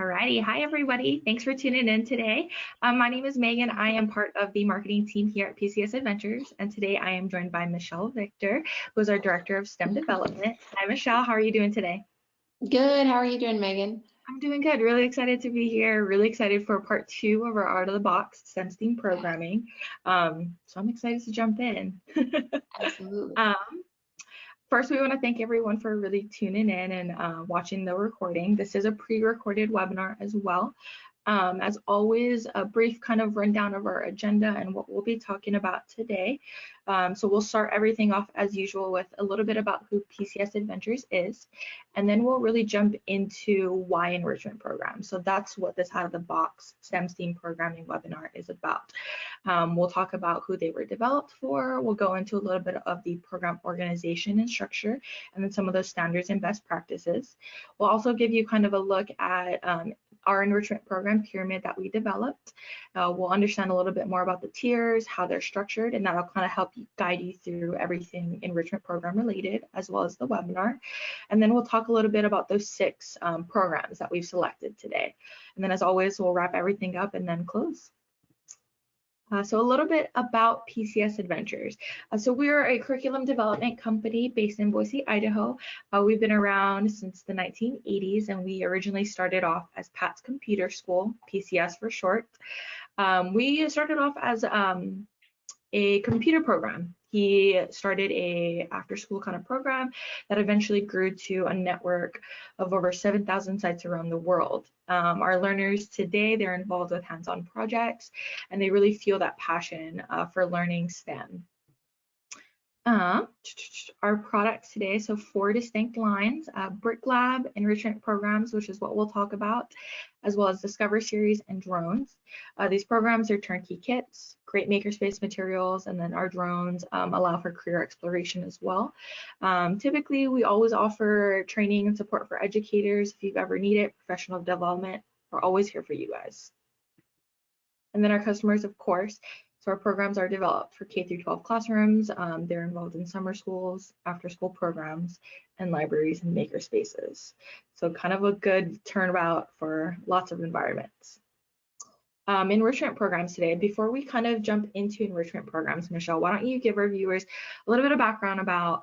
Alrighty, hi everybody. Thanks for tuning in today. My name is Megan. I am part of the marketing team here at PCS Adventures, and today I am joined by Michelle Victor, who is our Director of STEM Development. Hi Michelle, how are you doing today? Good. How are you doing, Megan? I'm doing good. Really excited to be here. Really excited for part 2 of our Out of the Box STEM programming. So I'm excited to jump in. Absolutely. um, First, we want to thank everyone for really tuning in and watching the recording. This is a pre-recorded webinar as well. As always, a brief kind of rundown of our agenda and what we'll be talking about today. So we'll start everything off as usual with a little bit about who PCS Adventures is, and then we'll really jump into why enrichment programs. So that's what this out of the box STEM programming webinar is about. We'll talk about who they were developed for. We'll go into a little bit of the program organization and structure, and then some of those standards and best practices. We'll also give you kind of a look at our enrichment program pyramid that we developed. We'll understand a little bit more about the tiers, how they're structured, and that'll kind of help you guide you through everything enrichment program related, as well as the webinar. And then we'll talk a little bit about those 6 programs that we've selected today. And then as always, we'll wrap everything up and then close. So a little bit about PCS Adventures. So we are a curriculum development company based in Boise, Idaho. We've been around since the 1980s, and we originally started off as Pat's Computer School, PCS for short. We started off as a computer program. He started a after-school kind of program that eventually grew to a network of over 7,000 sites around the world. Our learners today, they're involved with hands-on projects, and they really feel that passion for learning STEM. Our products today, so 4 distinct lines, BrickLAB, Enrichment Programs, which is what we'll talk about, as well as Discover Series and drones. These programs are turnkey kits, great makerspace materials, and then our drones allow for career exploration as well. Typically, we always offer training and support for educators. If you've ever needed professional development, we're always here for you guys. And then our customers, of course. So our programs are developed for K through 12 classrooms. They're involved in summer schools, after school programs, and libraries and maker spaces. So kind of a good turnabout for lots of environments. Enrichment programs today. Before we kind of jump into enrichment programs, Michelle, why don't you give our viewers a little bit of background about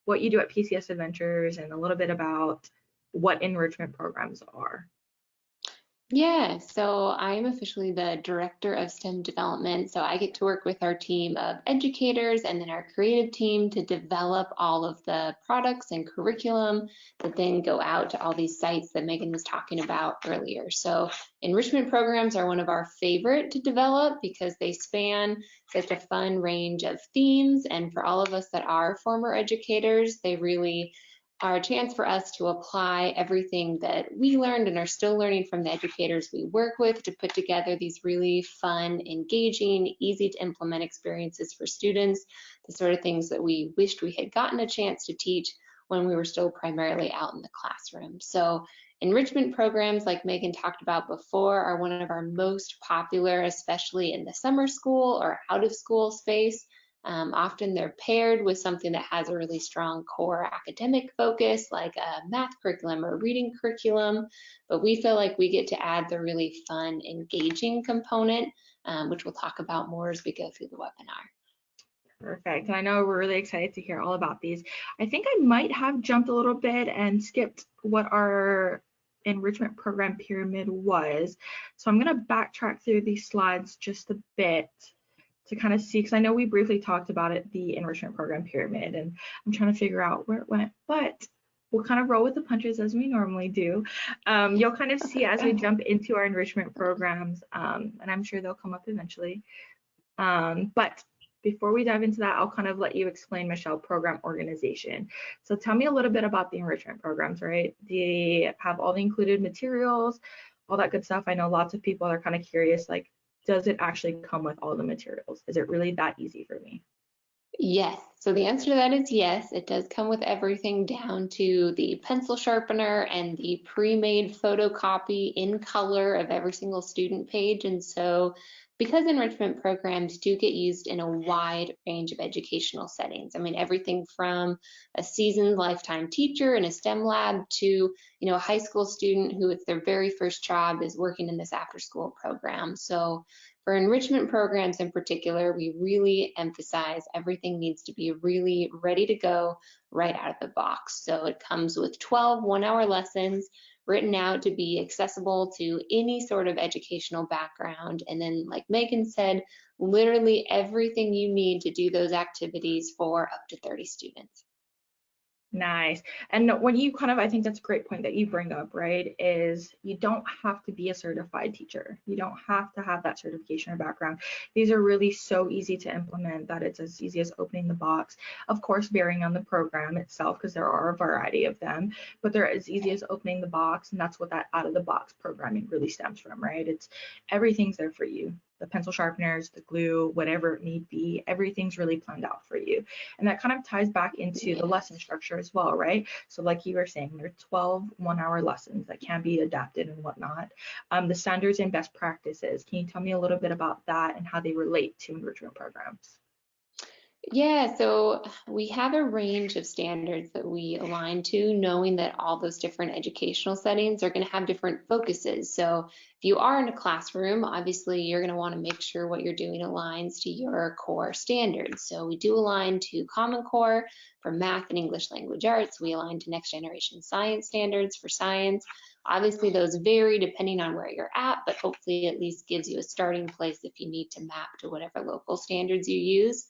what you do at PCS Adventures and a little bit about what enrichment programs are. Yeah, so I'm officially the Director of STEM Development. So I get to work with our team of educators and then our creative team to develop all of the products and curriculum that then go out to all these sites that Megan was talking about earlier. So enrichment programs are one of our favorite to develop because they span such a fun range of themes. And for all of us that are former educators, they really are a chance for us to apply everything that we learned and are still learning from the educators we work with to put together these really fun, engaging, easy to implement experiences for students, the sort of things that we wished we had gotten a chance to teach when we were still primarily out in the classroom. So enrichment programs, like Megan talked about before, are one of our most popular, especially in the summer school or out of school space. Often they're paired with something that has a really strong core academic focus, like a math curriculum or reading curriculum, but we feel like we get to add the really fun, engaging component, which we'll talk about more as we go through the webinar. Perfect. And I know we're really excited to hear all about these. I think I might have jumped a little bit and skipped what our enrichment program pyramid was. So I'm going to backtrack through these slides just a bit to kind of see, because I know we briefly talked about it, the enrichment program pyramid, and I'm trying to figure out where it went, but we'll kind of roll with the punches as we normally do. You'll kind of see as we jump into our enrichment programs, and I'm sure they'll come up eventually. But before we dive into that, I'll kind of let you explain, Michelle, program organization. So tell me a little bit about the enrichment programs, right? They have all the included materials, all that good stuff. I know lots of people are kind of curious, like, does it actually come with all the materials? Is it really that easy for me? Yes. So the answer to that is yes. It does come with everything down to the pencil sharpener and the pre-made photocopy in color of every single student page. And so because enrichment programs do get used in a wide range of educational settings. I mean, everything from a seasoned lifetime teacher in a STEM lab to, a high school student who it's their very first job is working in this after school program. So for enrichment programs in particular, we really emphasize everything needs to be really ready to go right out of the box. So it comes with 12 one-hour lessons written out to be accessible to any sort of educational background. And then, like Megan said, literally everything you need to do those activities for up to 30 students. Nice. And when you kind of, I think that's a great point that you bring up, right? Is you don't have to be a certified teacher. You don't have to have that certification or background. These are really so easy to implement that it's as easy as opening the box. Of course, varying on the program itself, because there are a variety of them, but they're as easy as opening the box. And that's what that out of the box programming really stems from, right? It's everything's there for you. The pencil sharpeners, the glue, whatever it need be, everything's really planned out for you. And that kind of ties back into the lesson structure as well, right? So like you were saying, there are 12 one-hour lessons that can be adapted and whatnot. The standards and best practices, can you tell me a little bit about that and how they relate to enrichment programs? Yeah, so we have a range of standards that we align to, knowing that all those different educational settings are going to have different focuses. So if you are in a classroom, obviously you're going to want to make sure what you're doing aligns to your core standards. So we do align to Common Core for math and English language arts. We align to next generation science standards for science. Obviously, those vary depending on where you're at, but hopefully at least gives you a starting place if you need to map to whatever local standards you use.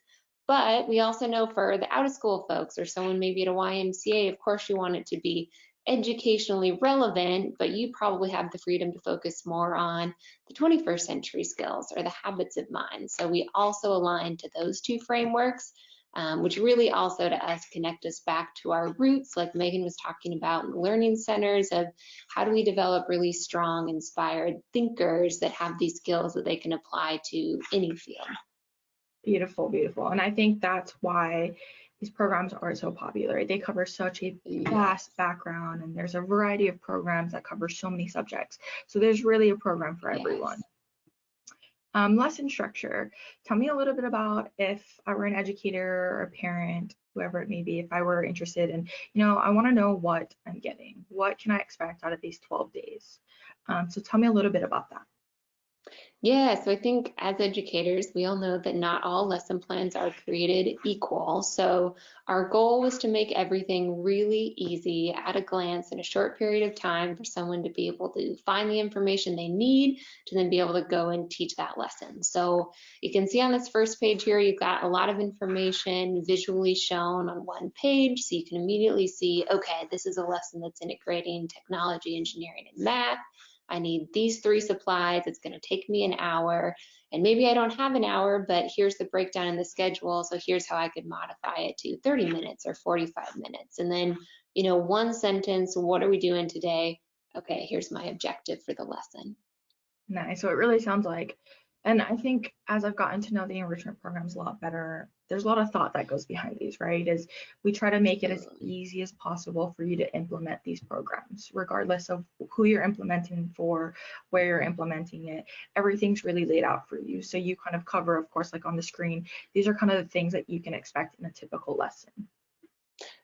But we also know for the out of school folks or someone maybe at a YMCA, of course you want it to be educationally relevant, but you probably have the freedom to focus more on the 21st century skills or the habits of mind. So we also align to those two frameworks, which really also to us connect us back to our roots, like Megan was talking about in the learning centers of how do we develop really strong, inspired thinkers that have these skills that they can apply to any field. Beautiful, beautiful. And I think that's why these programs are so popular, right? They cover such a vast background, and there's a variety of programs that cover so many subjects. So there's really a program for everyone. Lesson structure. Tell me a little bit about if I were an educator or a parent, whoever it may be, if I were interested in, I want to know what I'm getting. What can I expect out of these 12 days? So tell me a little bit about that. Yeah, so I think as educators, we all know that not all lesson plans are created equal. So our goal was to make everything really easy at a glance in a short period of time for someone to be able to find the information they need to then be able to go and teach that lesson. So you can see on this first page here, you've got a lot of information visually shown on one page. So you can immediately see, okay, this is a lesson that's integrating technology, engineering, and math. I need these 3 supplies. It's going to take me an hour. And maybe I don't have an hour, but here's the breakdown in the schedule. So here's how I could modify it to 30 minutes or 45 minutes. And then, one sentence, what are we doing today? Okay, here's my objective for the lesson. Nice. So it really sounds like, and I think as I've gotten to know the enrichment programs a lot better, there's a lot of thought that goes behind these, right? Is we try to make it as easy as possible for you to implement these programs, regardless of who you're implementing for, where you're implementing it. Everything's really laid out for you. So you kind of cover, of course, like on the screen, these are kind of the things that you can expect in a typical lesson.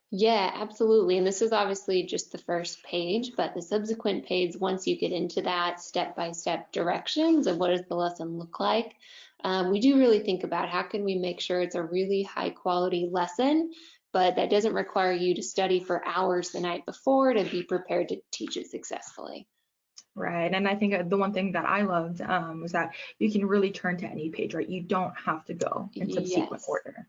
Yeah, absolutely. And this is obviously just the first page, but the subsequent page, once you get into that step-by-step directions of what does the lesson look like, we do really think about how can we make sure it's a really high quality lesson, but that doesn't require you to study for hours the night before to be prepared to teach it successfully. Right. And I think the one thing that I loved was that you can really turn to any page, right? You don't have to go in subsequent Yes. order.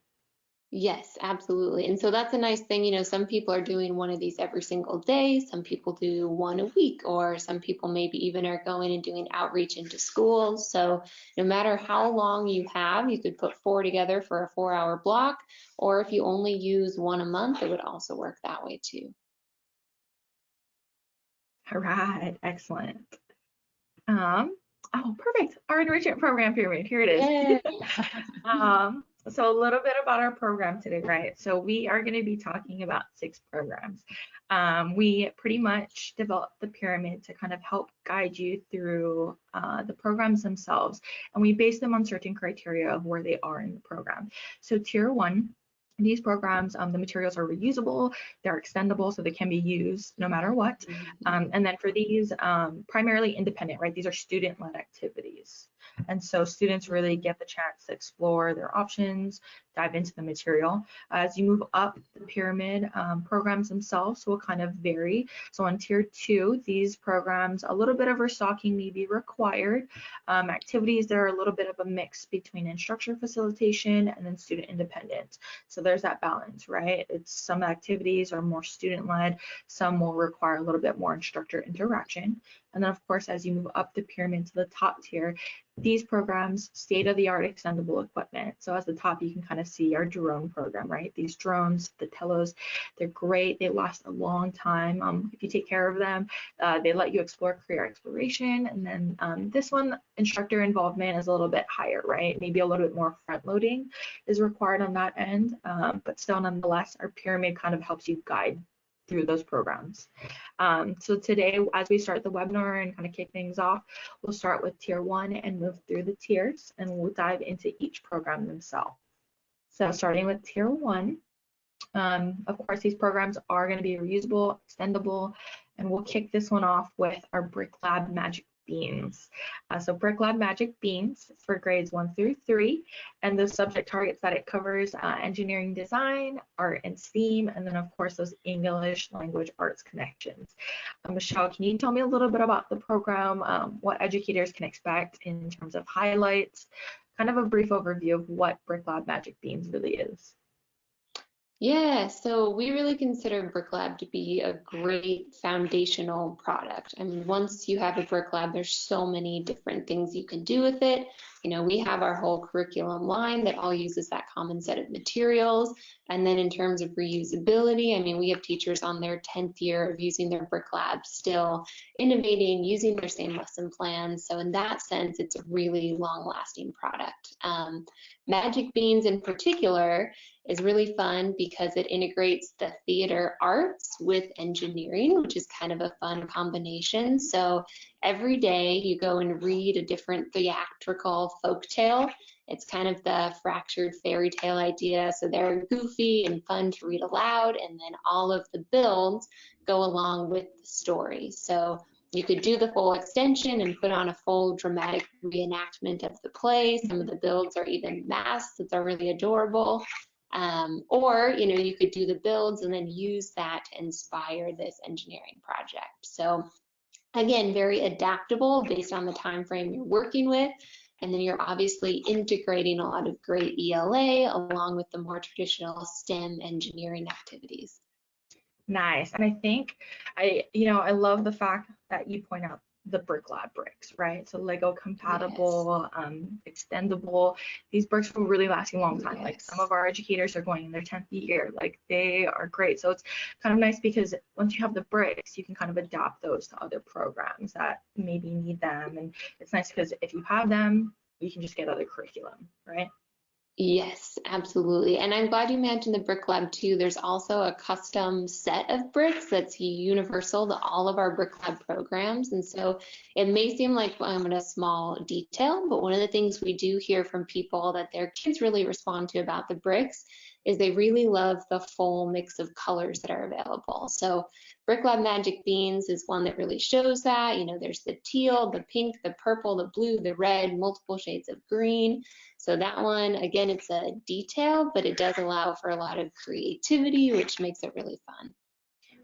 Yes, absolutely. And so that's a nice thing. Some people are doing one of these every single day. Some people do one a week, or some people maybe even are going and doing outreach into schools. So no matter how long you have, you could put 4 together for a 4-hour block, or if you only use one a month, it would also work that way too. All right. Excellent. Oh, perfect. Our enrichment program pyramid. Here it is. Yeah. So a little bit about our program today, right? So we are going to be talking about 6 programs. We pretty much developed the pyramid to kind of help guide you through the programs themselves, and we base them on certain criteria of where they are in the program. So tier 1, these programs, the materials are reusable, they're extendable, so they can be used no matter what. And then for these, primarily independent, right? These are student-led activities. And so students really get the chance to explore their options, dive into the material. As you move up the pyramid, programs themselves will kind of vary. So on tier 2, these programs, a little bit of restocking may be required. Activities that are a little bit of a mix between instructor facilitation and then student independent. So there's that balance, right? It's some activities are more student-led, some will require a little bit more instructor interaction. And then of course, as you move up the pyramid to the top tier, these programs, state-of-the-art extendable equipment. So as the top, you can kind of see our drone program, right? These drones, the Telos, they're great. They last a long time. If you take care of them, they let you explore career exploration. And then this one, instructor involvement is a little bit higher, right? Maybe a little bit more front loading is required on that end, but still nonetheless, our pyramid kind of helps you guide through those programs. So today, as we start the webinar and kind of kick things off, we'll start with tier 1 and move through the tiers, and we'll dive into each program themselves. So starting with tier 1, of course, these programs are going to be reusable, extendable, and we'll kick this one off with our BrickLAB Magic Beans. So BrickLAB Magic Beans for grades 1 through 3, and the subject targets that it covers: engineering design, art and STEAM, and then of course those English language arts connections. Michelle, can you tell me a little bit about the program, what educators can expect in terms of highlights, kind of a brief overview of what BrickLAB Magic Beans really is? Yeah, so we really consider BrickLAB to be a great foundational product. I mean, once you have a BrickLAB, there's so many different things you can do with it. You know, we have our whole curriculum line that all uses that common set of materials. And then in terms of reusability, I mean, we have teachers on their 10th year of using their BrickLAB, still innovating, using their same lesson plans. So in that sense, it's a really long-lasting product. Magic Beans in particular is really fun because it integrates the theater arts with engineering, which is kind of a fun combination. So every day you go and read a different theatrical folktale. It's kind of the fractured fairy tale idea. So they're goofy and fun to read aloud, and then all of the builds go along with the story. So you could do the full extension and put on a full dramatic reenactment of the play. Some of the builds are even masks that are really adorable. Or, you know, you could do the builds and then use that to inspire this engineering project. So again, very adaptable based on the time frame you're working with. And then you're obviously integrating a lot of great ELA along with the more traditional STEM engineering activities. Nice. And I think I love the fact that you point out the BrickLAB bricks, right? So Lego compatible, extendable. These bricks will really last you a long time. Like some of our educators are going in their 10th year, like they are great. So it's kind of nice because once you have the bricks, you can kind of adapt those to other programs that maybe need them. And it's nice because if you have them, you can just get other curriculum, right? Yes, absolutely. And I'm glad you mentioned the BrickLAB too. There's also a custom set of bricks that's universal to all of our BrickLAB programs. And so it may seem like a small detail, but one of the things we do hear from people that their kids really respond to about the bricks is they really love the full mix of colors that are available. So BrickLAB Magic Beans is one that really shows that. You know, there's the teal, the pink, the purple, the blue, the red, multiple shades of green. So that one, again, it's a detail, but it does allow for a lot of creativity, which makes it really fun.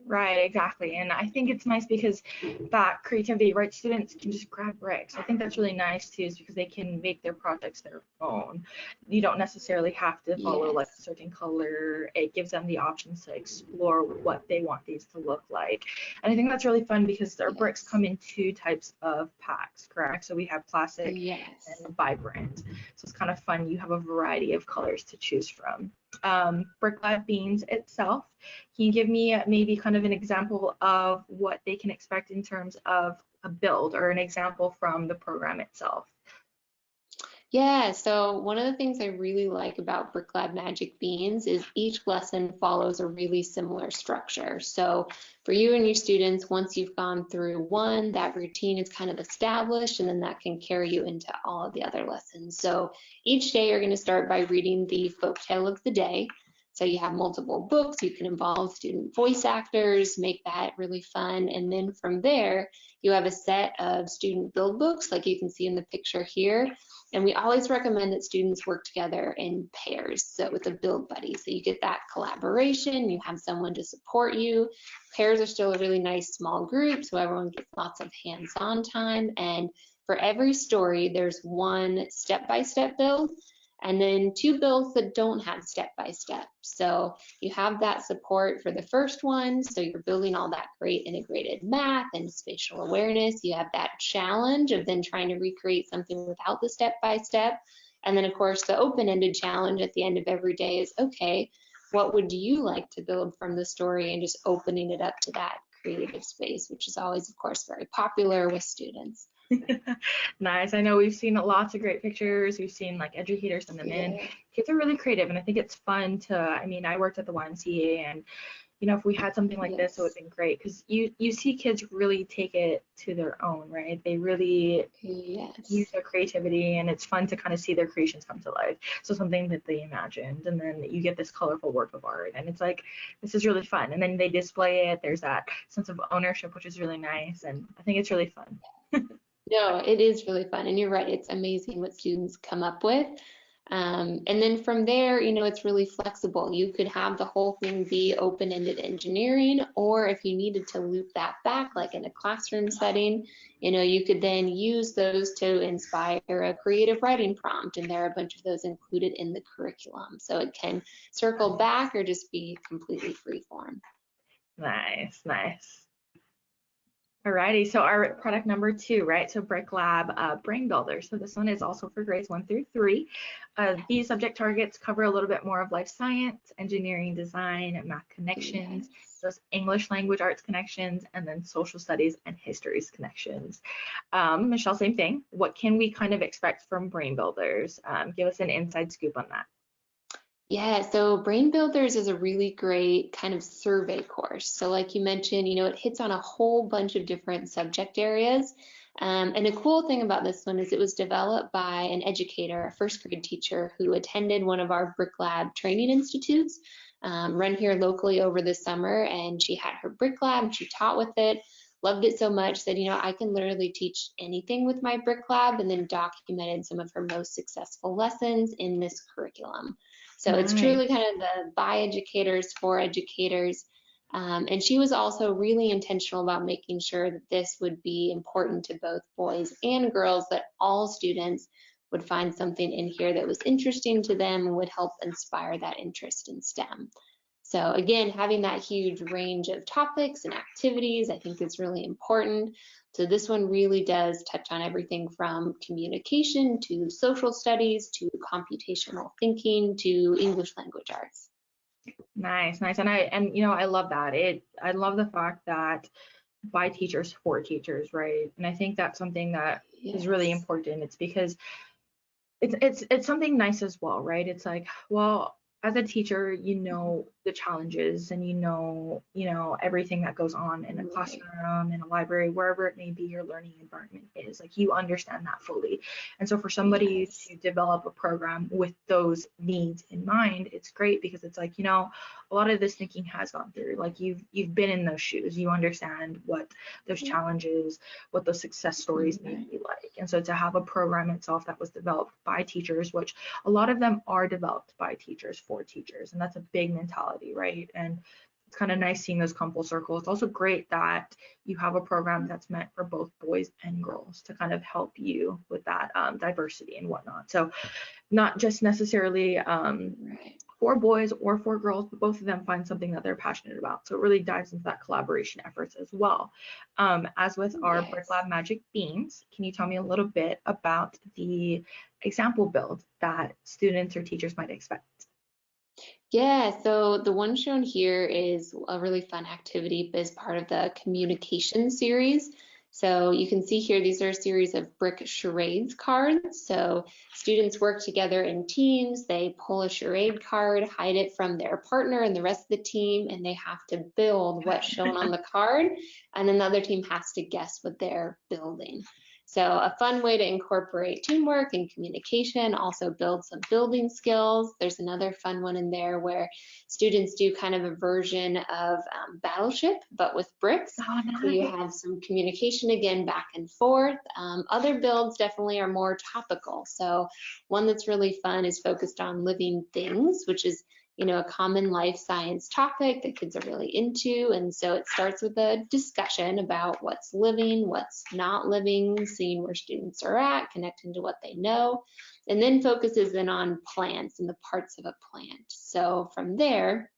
Right, exactly. And I think it's nice because that creativity, right? Students can just grab bricks. I think that's really nice too, is because they can make their projects their own. You don't necessarily have to follow like a certain color. It gives them the options to explore what they want these to look like. And I think that's really fun because our bricks come in 2 types of packs, correct? So we have classic and vibrant. So it's kind of fun. You have a variety of colors to choose from. BrickLAB Beans itself, can you give me maybe kind of an example of what they can expect in terms of a build or an example from the program itself? Yeah, so one of the things I really like about BrickLAB Magic Beans is each lesson follows a really similar structure. So for you and your students, once you've gone through one, that routine is kind of established, and then that can carry you into all of the other lessons. So each day you're going to start by reading the folktale of the day. So you have multiple books, you can involve student voice actors, make that really fun. And then from there, you have a set of student build books, like you can see in the picture here. And we always recommend that students work together in pairs, so with a build buddy. So you get that collaboration, you have someone to support you. Pairs are still a really nice small group, so everyone gets lots of hands-on time. And for every story, there's one step-by-step build, and then two builds that don't have step-by-step. So you have that support for the first one, so you're building all that great integrated math and spatial awareness. You have that challenge of then trying to recreate something without the step-by-step. And then of course the open-ended challenge at the end of every day is, okay, what would you like to build from the story, and just opening it up to that creative space, which is always of course very popular with students. Nice. I know we've seen lots of great pictures. We've seen like educators send them in. Kids are really creative, and I think it's fun to, I mean, I worked at the YMCA, and you know, if we had something like this, it would have been great, because you see kids really take it to their own, right? They really use their creativity, and it's fun to kind of see their creations come to life. So something that they imagined, and then you get this colorful work of art, and it's like, this is really fun. And then they display it. There's that sense of ownership, which is really nice, and I think it's really fun. No, it is really fun. And you're right, it's amazing what students come up with. And then from there, you know, it's really flexible. You could have the whole thing be open-ended engineering, or if you needed to loop that back, like in a classroom setting, you know, you could then use those to inspire a creative writing prompt. And there are a bunch of those included in the curriculum. So it can circle back or just be completely free form. Nice, nice. Alrighty, so our product number 2, right? So BrickLAB Brain Builder. So this one is also for grades 1 through 3. These subject targets cover a little bit more of life science, engineering, design, math connections, those English language arts connections, and then social studies and histories connections. Michelle, same thing. What can we kind of expect from Brain Builders? Give us an inside scoop on that. Yeah, so Brain Builders is a really great kind of survey course. So like you mentioned, you know, it hits on a whole bunch of different subject areas. And the cool thing about this one is it was developed by an educator, a first grade teacher who attended one of our BrickLAB training institutes run here locally over the summer. And she had her BrickLAB, she taught with it, loved it so much, said, you know, I can literally teach anything with my BrickLAB, and then documented some of her most successful lessons in this curriculum. So it's truly kind of the by educators for educators. And she was also really intentional about making sure that this would be important to both boys and girls, that all students would find something in here that was interesting to them and would help inspire that interest in STEM. So again, having that huge range of topics and activities, I think is really important. So this one really does touch on everything from communication to social studies to computational thinking to English language arts. Nice, nice. And you know, I love that. I love the fact that by teachers for teachers, right? And I think that's something that is really important. It's because it's something nice as well, right? It's like, well, as a teacher, you know the challenges, and you know everything that goes on in a classroom, in a library, wherever it may be your learning environment is. Like, you understand that fully. And so for somebody to develop a program with those needs in mind, it's great, because it's like, you know, a lot of this thinking has gone through. Like, you've been in those shoes. You understand what those challenges, what those success stories may be like. And so to have a program itself that was developed by teachers, which a lot of them are developed by teachers for teachers, and that's a big mentality, right? And it's kind of nice seeing those come full circle. It's also great that you have a program that's meant for both boys and girls to kind of help you with that diversity and whatnot. So not just necessarily for boys or for girls, but both of them find something that they're passionate about. So it really dives into that collaboration efforts as well. As with our BrickLAB Magic Beans, can you tell me a little bit about the example build that students or teachers might expect? Yeah, so the one shown here is a really fun activity as part of the communication series. So you can see here, these are a series of brick charades cards. So students work together in teams, they pull a charade card, hide it from their partner and the rest of the team, and they have to build what's shown on the card, and then the other team has to guess what they're building. So a fun way to incorporate teamwork and communication, also build some building skills. There's another fun one in there where students do kind of a version of Battleship, but with bricks. Oh, So you nice. have some communication again, back and forth. Other builds definitely are more topical. So one that's really fun is focused on living things, which is a common life science topic that kids are really into. And so it starts with a discussion about what's living, what's not living, seeing where students are at, connecting to what they know, and then focuses in on plants and the parts of a plant. So from there,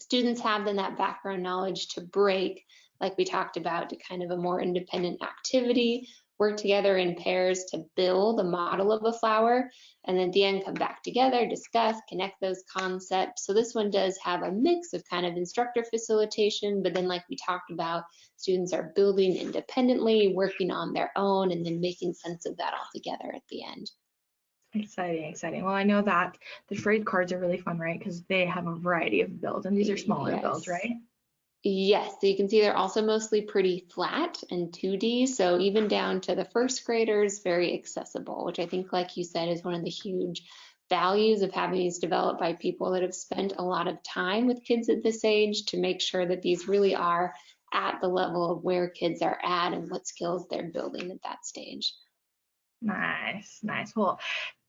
students have then that background knowledge to break, like we talked about, to kind of a more independent activity, work together in pairs to build a model of a flower, and then at the end come back together, discuss, connect those concepts. So this one does have a mix of kind of instructor facilitation, but then like we talked about, students are building independently, working on their own, and then making sense of that all together at the end. Exciting, exciting. Well, I know that the trade cards are really fun, right? Because they have a variety of builds, and these are smaller builds, Yes. right? Yes, so you can see they're also mostly pretty flat and 2D, so even down to the first graders, very accessible, which I think, like you said, is one of the huge values of having these developed by people that have spent a lot of time with kids at this age to make sure that these really are at the level of where kids are at and what skills they're building at that stage. Nice, nice. Well,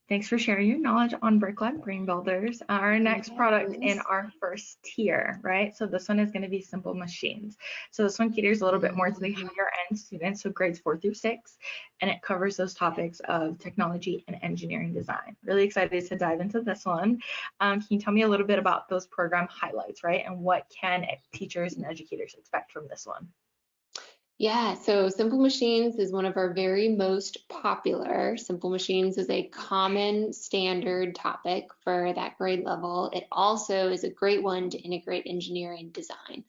thanks for sharing your knowledge on BrickLAB Brain Builders. Our next product in Yes. our first tier, right? So this one is going to be simple machines. So this one caters a little bit more to the higher end students, so grades 4 through 6, and it covers those topics of technology and engineering design. Really excited to dive into this one. Can you tell me a little bit about those program highlights, right? And what can teachers and educators expect from this one? Yeah, so Simple Machines is one of our very most popular. Simple Machines is a common standard topic for that grade level. It also is a great one to integrate engineering design.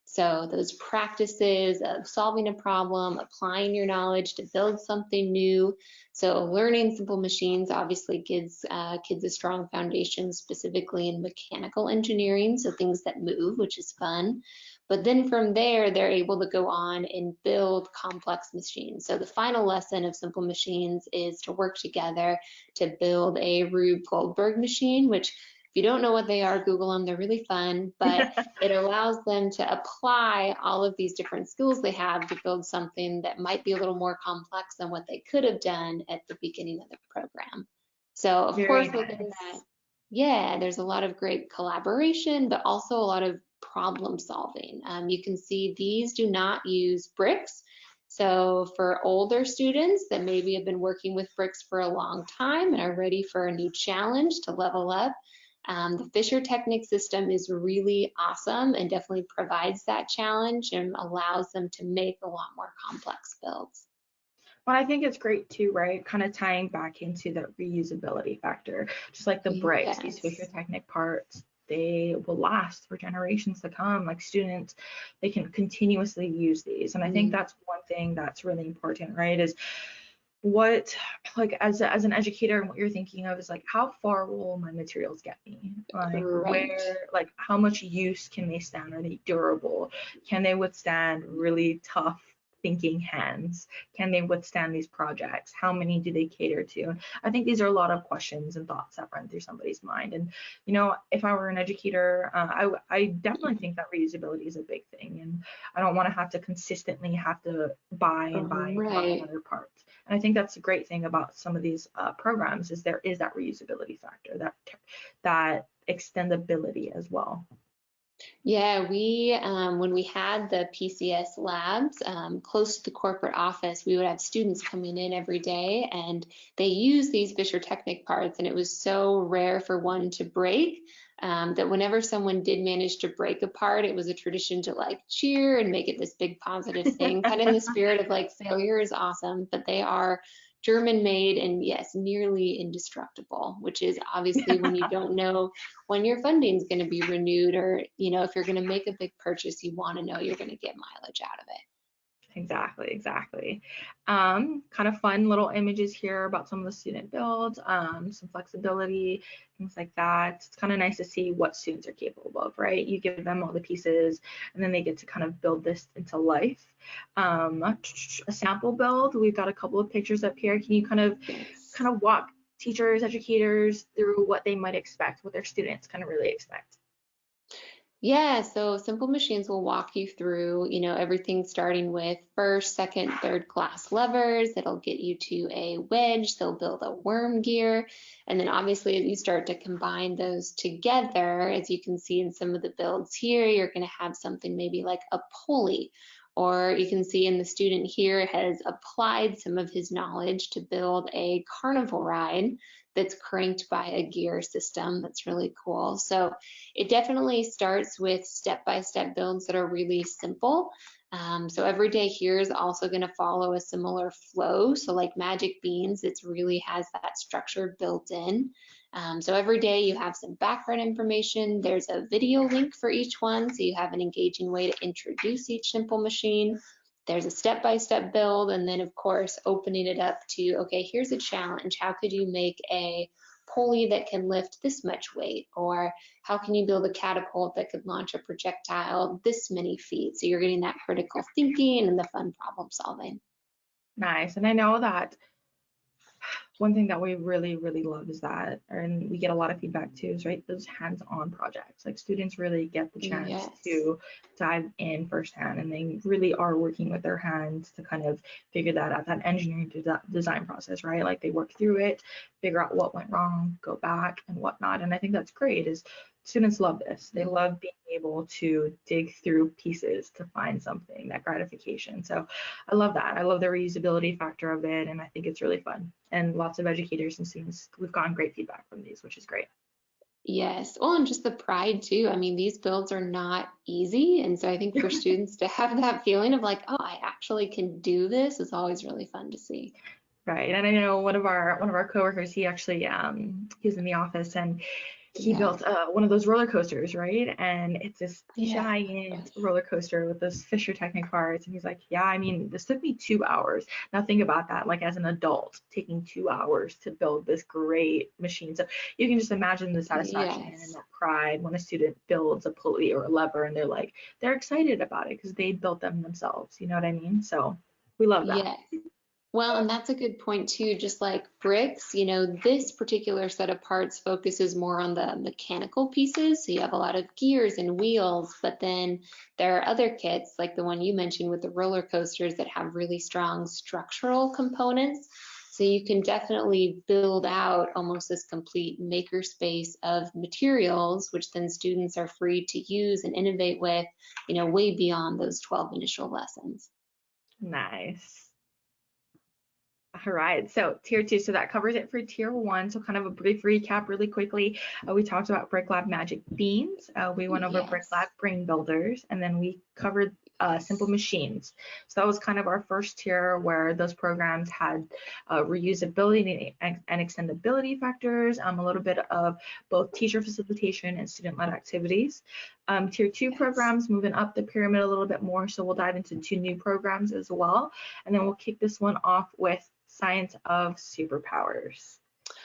So those practices of solving a problem, applying your knowledge to build something new. So learning Simple Machines obviously gives kids a strong foundation, specifically in mechanical engineering, so things that move, which is fun. But then from there, they're able to go on and build complex machines. So the final lesson of Simple Machines is to work together to build a Rube Goldberg machine, which if you don't know what they are, Google them. They're really fun, but it allows them to apply all of these different skills they have to build something that might be a little more complex than what they could have done at the beginning of the program. So of Very course, within that, nice. yeah, there's a lot of great collaboration, but also a lot of problem solving. You can see these do not use bricks. So for older students that maybe have been working with bricks for a long time and are ready for a new challenge to level up, the Fisher Technic system is really awesome and definitely provides that challenge and allows them to make a lot more complex builds. Well, I think it's great too, right? Kind of tying back into the reusability factor, just like the bricks, these Fisher Yes. Technic parts, they will last for generations to come. Like students, they can continuously use these. And I think Mm, that's one thing that's really important, right? Is what, like as an educator, and what you're thinking of is like, how far will my materials get me? Like right. where, like how much use can they stand? Are they durable? Can they withstand really tough thinking hands? Can they withstand these projects? How many do they cater to? I think these are a lot of questions and thoughts that run through somebody's mind. And if I were an educator, I definitely think that reusability is a big thing, and I don't want to have to consistently have to buy and buy and buy Right. another part. And I think that's a great thing about some of these programs is there is that reusability factor, that extendability as well. Yeah, we when we had the PCS labs close to the corporate office, we would have students coming in every day, and they use these Fisher Technic parts, and it was so rare for one to break that whenever someone did manage to break a part, it was a tradition to like cheer and make it this big positive thing, kind of in the spirit of like failure is awesome, but they are German made and yes, nearly indestructible, which is obviously when you don't know when your funding is going to be renewed, or if you're going to make a big purchase, you want to know you're going to get mileage out of it. Exactly. Kind of fun little images here about some of the student builds, some flexibility, things like that. It's kind of nice to see what students are capable of, right? You give them all the pieces and then they get to kind of build this into life. A sample build, we've got a couple of pictures up here. Can you kind of walk teachers, educators through what they might expect, what their students kind of really expect? Yeah, so simple machines will walk you through, everything starting with first, second, third class levers. It'll get you to a wedge. They'll build a worm gear. And then obviously as you start to combine those together, as you can see in some of the builds here, you're going to have something maybe like a pulley. Or you can see in the student here has applied some of his knowledge to build a carnival ride that's cranked by a gear system. That's really cool. So it definitely starts with step-by-step builds that are really simple. So every day here is also going to follow a similar flow. So like Magic Beans, it really has that structure built in. So every day you have some background information. There's a video link for each one, so you have an engaging way to introduce each simple machine. There's a step-by-step build, and then of course opening it up to, okay, here's a challenge. How could you make a pulley that can lift this much weight? Or how can you build a catapult that could launch a projectile this many feet? So you're getting that critical thinking and the fun problem solving. Nice. And I know that one thing that we really love is that, and we get a lot of feedback too, is right, those hands-on projects. Like students really get the chance to dive in firsthand, and they really are working with their hands to kind of figure that out, that engineering design process, right? Like they work through it, figure out what went wrong, go back and whatnot. And I think that's great, is students love this. They love being able to dig through pieces to find something, that gratification. So I love that. I love the reusability factor of it, and I think it's really fun. And lots of educators and students, we've gotten great feedback from these, which is great. Yes. Well, and just the pride too. I mean, these builds are not easy. And so I think for students to have that feeling of like, oh, I actually can do this is always really fun to see. Right. And I know one of our coworkers, he actually he was in the office and he built one of those roller coasters, right? And it's this giant roller coaster with those Fisher Technic parts. And he's like, yeah, I mean, this took me 2 hours. Now think about that, like as an adult, taking 2 hours to build this great machine. So you can just imagine the satisfaction and that pride when a student builds a pulley or a lever and they're excited about it because they built them themselves. You know what I mean? So we love that. Yes. Well, and that's a good point too. Just like bricks, this particular set of parts focuses more on the mechanical pieces. So you have a lot of gears and wheels, but then there are other kits like the one you mentioned with the roller coasters that have really strong structural components. So you can definitely build out almost this complete makerspace of materials, which then students are free to use and innovate with, way beyond those 12 initial lessons. Nice. All right, so tier 2, so that covers it for tier 1. So kind of a brief recap really quickly. We talked about BrickLAB Magic Beans. We went over BrickLAB Brain Builders, and then we covered simple machines. So that was kind of our first tier where those programs had reusability and extendability factors, a little bit of both teacher facilitation and student-led activities. Tier 2 programs, moving up the pyramid a little bit more, so we'll dive into 2 new programs as well. And then we'll kick this one off with Science of Superpowers.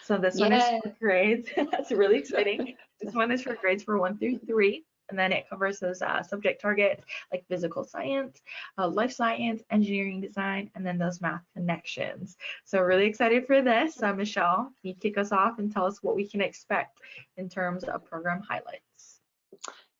So this one is for grades. That's really exciting. This one is for grades for 1 through 3. And then it covers those subject targets like physical science, life science, engineering design, and then those math connections. So really excited for this. Michelle, can you kick us off and tell us what we can expect in terms of program highlights?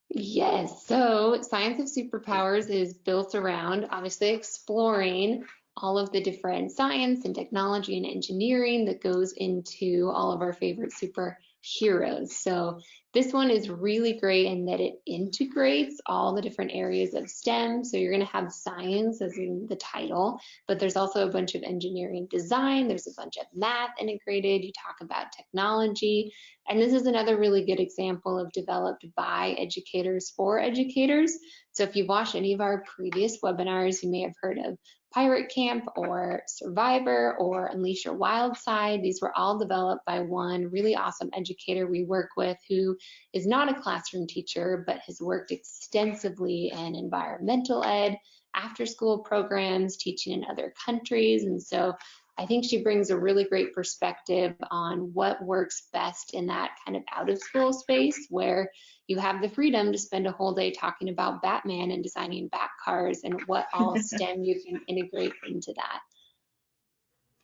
Yes, so Science of Superpowers is built around obviously exploring all of the different science and technology and engineering that goes into all of our favorite superheroes. So this one is really great in that it integrates all the different areas of STEM. So you're going to have science as in the title, but there's also a bunch of engineering design. There's a bunch of math integrated. You talk about technology. And this is another really good example of developed by educators for educators. So if you've watched any of our previous webinars, you may have heard of Pirate Camp or Survivor or Unleash Your Wild Side. These were all developed by one really awesome educator we work with who is not a classroom teacher, but has worked extensively in environmental ed, after school programs, teaching in other countries. And so I think she brings a really great perspective on what works best in that kind of out of school space where you have the freedom to spend a whole day talking about Batman and designing bat cars and what all STEM you can integrate into that.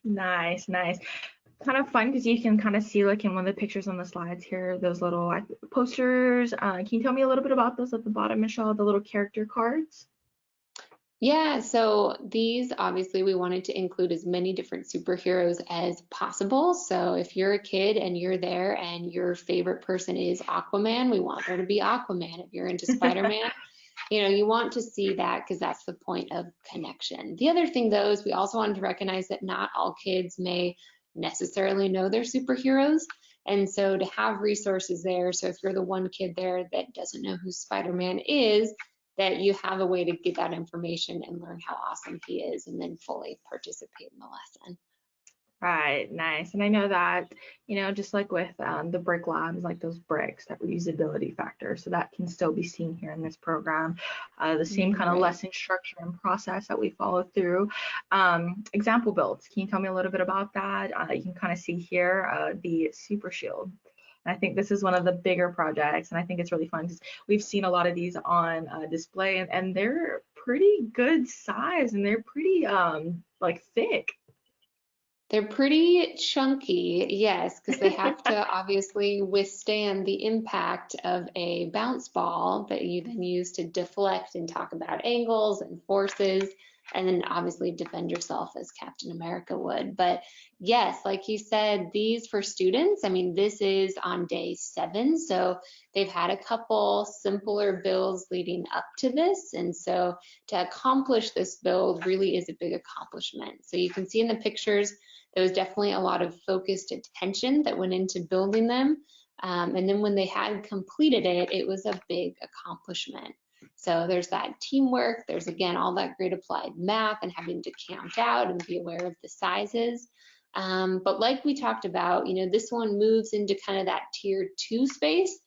Nice, nice. Kind of fun because you can kind of see like in one of the pictures on the slides here, those little posters. Can you tell me a little bit about those at the bottom, Michelle, the little character cards? Yeah, so these obviously we wanted to include as many different superheroes as possible. So if you're a kid and you're there and your favorite person is Aquaman, we want there to be Aquaman. If you're into Spider-Man, you want to see that because that's the point of connection. The other thing though is we also wanted to recognize that not all kids may necessarily know their superheroes. And so to have resources there, so if you're the one kid there that doesn't know who Spider-Man is, that you have a way to get that information and learn how awesome he is and then fully participate in the lesson. Right, nice. And I know that, just like with the BrickLAB, like those bricks, that reusability factor. So that can still be seen here in this program. The same kind of lesson structure and process that we follow through. Example builds. Can you tell me a little bit about that? You can kind of see here the Super Shield. And I think this is one of the bigger projects, and I think it's really fun because we've seen a lot of these on display, and they're pretty good size, and they're pretty like thick. They're pretty chunky, yes, because they have to obviously withstand the impact of a bounce ball that you then use to deflect and talk about angles and forces, and then obviously defend yourself as Captain America would. But yes, like you said, these for students, I mean, this is on day 7, so they've had a couple simpler builds leading up to this. And so to accomplish this build really is a big accomplishment. So you can see in the pictures, there was definitely a lot of focused attention that went into building them. And then when they had completed it, it was a big accomplishment. So there's that teamwork, there's again all that great applied math and having to count out and be aware of the sizes. But like we talked about, this one moves into kind of that tier 2 space.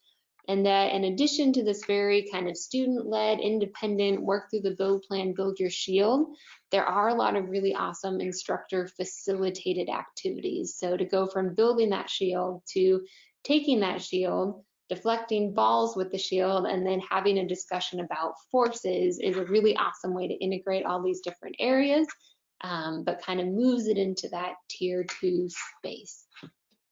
And that in addition to this very kind of student-led, independent, work through the build plan, build your shield, there are a lot of really awesome instructor facilitated activities. So to go from building that shield to taking that shield, deflecting balls with the shield, and then having a discussion about forces is a really awesome way to integrate all these different areas, but kind of moves it into that tier 2 space.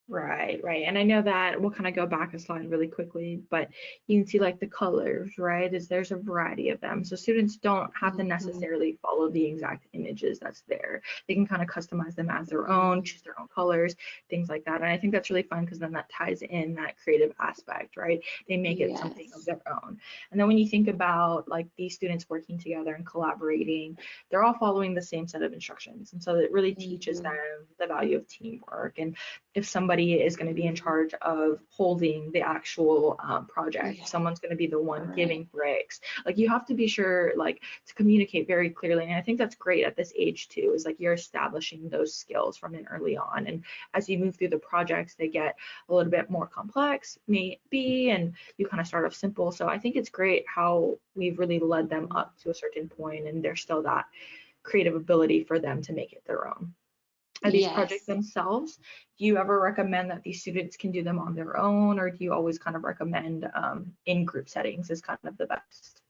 Right, right. And I know that we'll kind of go back a slide really quickly, but you can see like the colors, right? There's a variety of them. So students don't have to necessarily follow the exact images that's there. They can kind of customize them as their own, choose their own colors, things like that. And I think that's really fun because then that ties in that creative aspect, right? They make it something of their own. And then when you think about like these students working together and collaborating, they're all following the same set of instructions. And so it really teaches them the value of teamwork. And if somebody is going to be in charge of holding the actual project, someone's going to be the one giving bricks, like you have to be sure like to communicate very clearly. And I think that's great at this age too, is like you're establishing those skills from an early on, and as you move through the projects they get a little bit more complex maybe, and you kind of start off simple. So I think it's great how we've really led them up to a certain point and there's still that creative ability for them to make it their own. Are these projects themselves, do you ever recommend that these students can do them on their own, or do you always kind of recommend in group settings is kind of the best?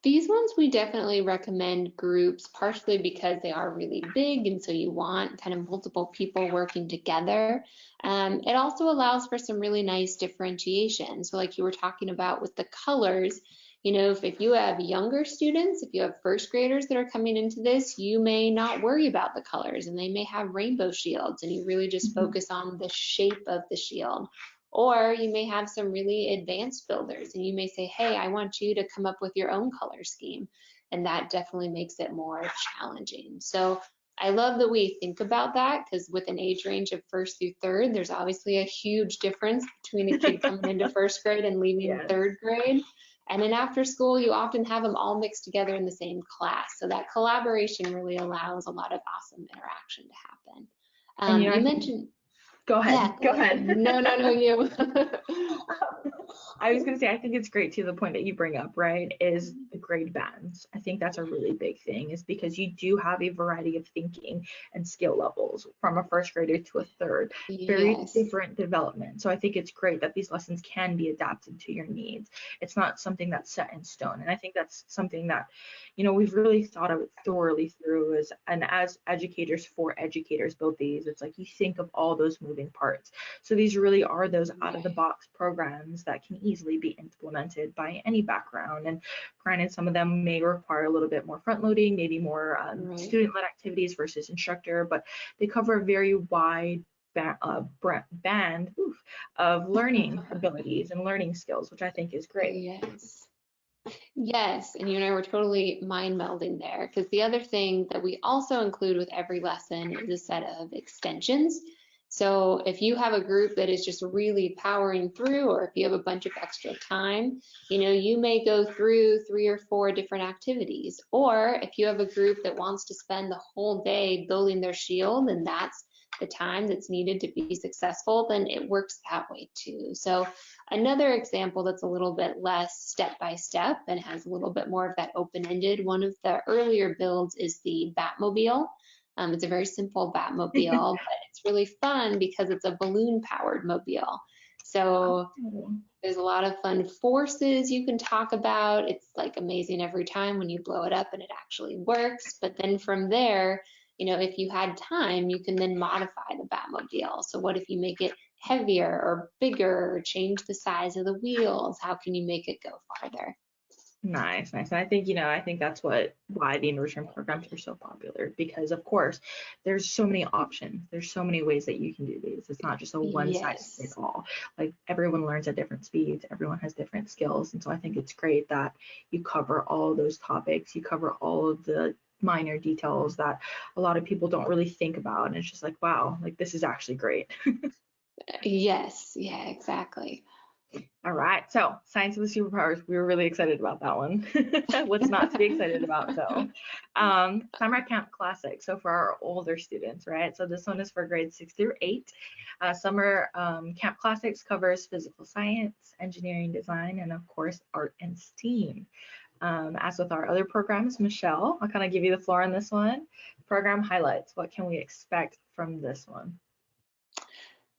These ones we definitely recommend groups, partially because they are really big and so you want kind of multiple people working together. It also allows for some really nice differentiation. So like you were talking about with the colors, if you have younger students, if you have first graders that are coming into this, you may not worry about the colors and they may have rainbow shields and you really just focus on the shape of the shield. Or you may have some really advanced builders and you may say, hey, I want you to come up with your own color scheme. And that definitely makes it more challenging. So I love that we think about that because with an age range of 1st through 3rd, there's obviously a huge difference between a kid coming into 1st grade and leaving 3rd grade. And then after school, you often have them all mixed together in the same class. So that collaboration really allows a lot of awesome interaction to happen. You mentioned. Go ahead. Yeah, Go go ahead. ahead. No, you. I was going to say, I think it's great too, the point that you bring up, right, is the grade bands. I think that's a really big thing, is because you do have a variety of thinking and skill levels from a first grader to a third, very Yes, different development. So I think it's great that these lessons can be adapted to your needs. It's not something that's set in stone. And I think that's something that, we've really thought of it thoroughly through and as educators for educators build these, it's like you think of all those moving parts. So these really are those out of the box programs that can easily be implemented by any background. And granted, some of them may require a little bit more front loading, maybe more right. student-led activities versus instructor, but they cover a very wide band of learning abilities and learning skills, which I think is great. Yes. Yes, and you and I were totally mind melding there because the other thing that we also include with every lesson is a set of extensions. So if you have a group that is just really powering through, or if you have a bunch of extra time, you may go through 3 or 4 different activities. Or if you have a group that wants to spend the whole day building their shield, and that's the time that's needed to be successful, then it works that way too. So another example that's a little bit less step by step and has a little bit more of that open-ended, one of the earlier builds is the Batmobile. It's a very simple Batmobile, but it's really fun because it's a balloon powered mobile. So there's a lot of fun forces you can talk about. It's like amazing every time when you blow it up and it actually works. But then from there, if you had time, you can then modify the Batmobile. So what if you make it heavier or bigger or change the size of the wheels? How can you make it go farther? Nice, nice. And I think that's why the enrichment programs are so popular, because of course there's so many options. There's so many ways that you can do these. It's not just a one size fits Yes. all. Like everyone learns at different speeds, everyone has different skills. And so I think it's great that you cover all of those topics, you cover all of the minor details that a lot of people don't really think about. And it's just like, wow, like this is actually great. Yes. Yeah, exactly. All right, so Science of the Superpowers, we were really excited about that one. What's not to be excited about, though? Summer Camp Classic, so for our older students, right? So this one is for grades 6 through 8. Summer Camp Classics covers physical science, engineering design, and of course, art and STEAM. As with our other programs, Michelle, I'll kind of give you the floor on this one. Program highlights, what can we expect from this one?